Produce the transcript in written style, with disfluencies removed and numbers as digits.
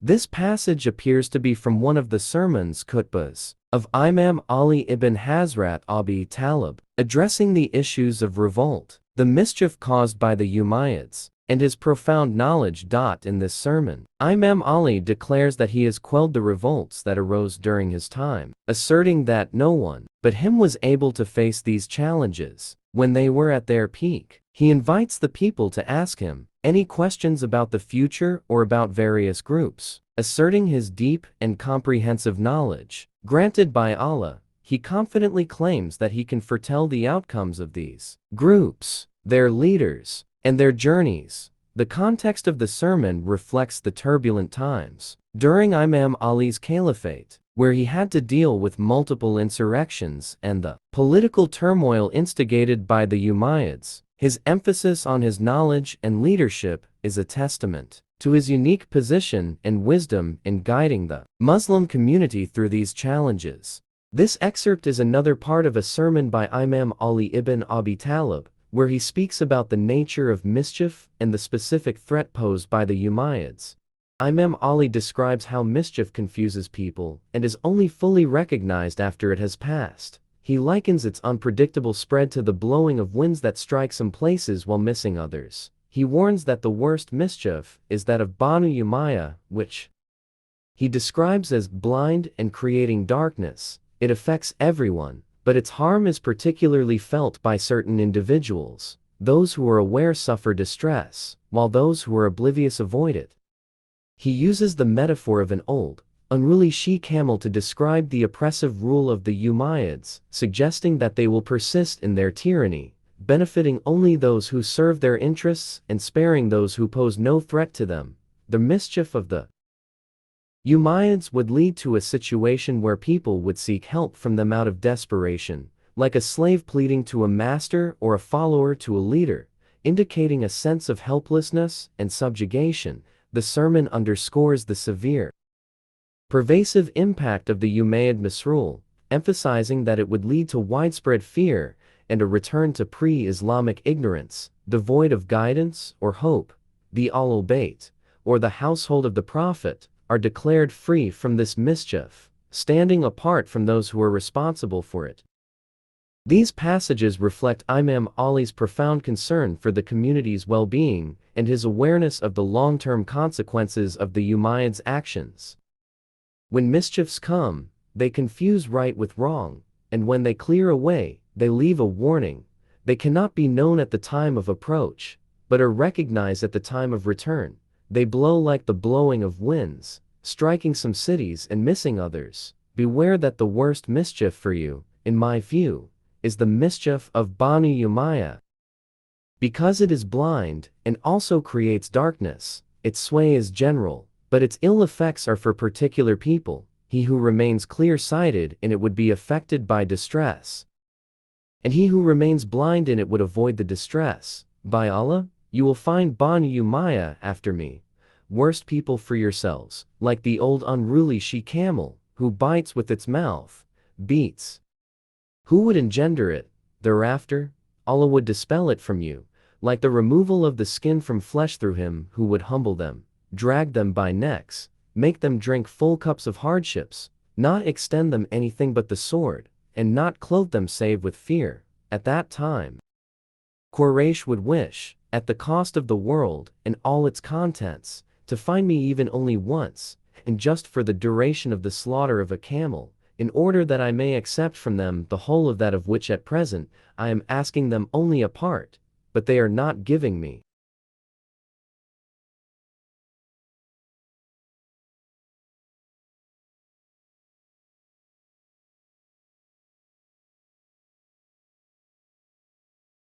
This passage appears to be from one of the sermons khutbahs of Imam Ali ibn Hazrat Abi Talib, addressing the issues of revolt, the mischief caused by the Umayyads, and his profound knowledge. In this sermon, Imam Ali declares that he has quelled the revolts that arose during his time, asserting that no one but him was able to face these challenges when they were at their peak. He invites the people to ask him any questions about the future or about various groups, asserting his deep and comprehensive knowledge. Granted by Allah, he confidently claims that he can foretell the outcomes of these groups, their leaders, and their journeys. The context of the sermon reflects the turbulent times during Imam Ali's caliphate, where he had to deal with multiple insurrections and the political turmoil instigated by the Umayyads. His emphasis on his knowledge and leadership is a testament to his unique position and wisdom in guiding the Muslim community through these challenges. This excerpt is another part of a sermon by Imam Ali ibn Abi Talib, where he speaks about the nature of mischief and the specific threat posed by the Umayyads. Imam Ali describes how mischief confuses people and is only fully recognized after it has passed. He likens its unpredictable spread to the blowing of winds that strike some places while missing others. He warns that the worst mischief is that of Banu Umayyah, which he describes as blind and creating darkness. It affects everyone, but its harm is particularly felt by certain individuals. Those who are aware suffer distress, while those who are oblivious avoid it. He uses the metaphor of an old, unruly she-camel to describe the oppressive rule of the Umayyads, suggesting that they will persist in their tyranny, benefiting only those who serve their interests and sparing those who pose no threat to them. The mischief of the Umayyads would lead to a situation where people would seek help from them out of desperation, like a slave pleading to a master or a follower to a leader, indicating a sense of helplessness and subjugation. The sermon underscores the severe, pervasive impact of the Umayyad misrule, emphasizing that it would lead to widespread fear and a return to pre-Islamic ignorance, devoid of guidance or hope. The Ahlul Bayt, or the household of the Prophet, are declared free from this mischief, standing apart from those who are responsible for it. These passages reflect Imam Ali's profound concern for the community's well-being and his awareness of the long-term consequences of the Umayyads' actions. When mischiefs come, they confuse right with wrong, and when they clear away, they leave a warning. They cannot be known at the time of approach, but are recognized at the time of return. They blow like the blowing of winds, striking some cities and missing others. Beware that the worst mischief for you, in my view, is the mischief of Banu Umayyah. Because it is blind and also creates darkness, its sway is general, but its ill effects are for particular people. He who remains clear-sighted in it would be affected by distress, and he who remains blind in it would avoid the distress. By Allah, you will find Banu Umayyah after me, worst people for yourselves, like the old unruly she-camel, who bites with its mouth, beats. Who would engender it? Thereafter, Allah would dispel it from you, like the removal of the skin from flesh through him who would humble them, drag them by necks, make them drink full cups of hardships, not extend them anything but the sword, and not clothe them save with fear. At that time, Quraysh would wish, at the cost of the world and all its contents, to find me even only once, and just for the duration of the slaughter of a camel, in order that I may accept from them the whole of that of which at present I am asking them only a part, but they are not giving me.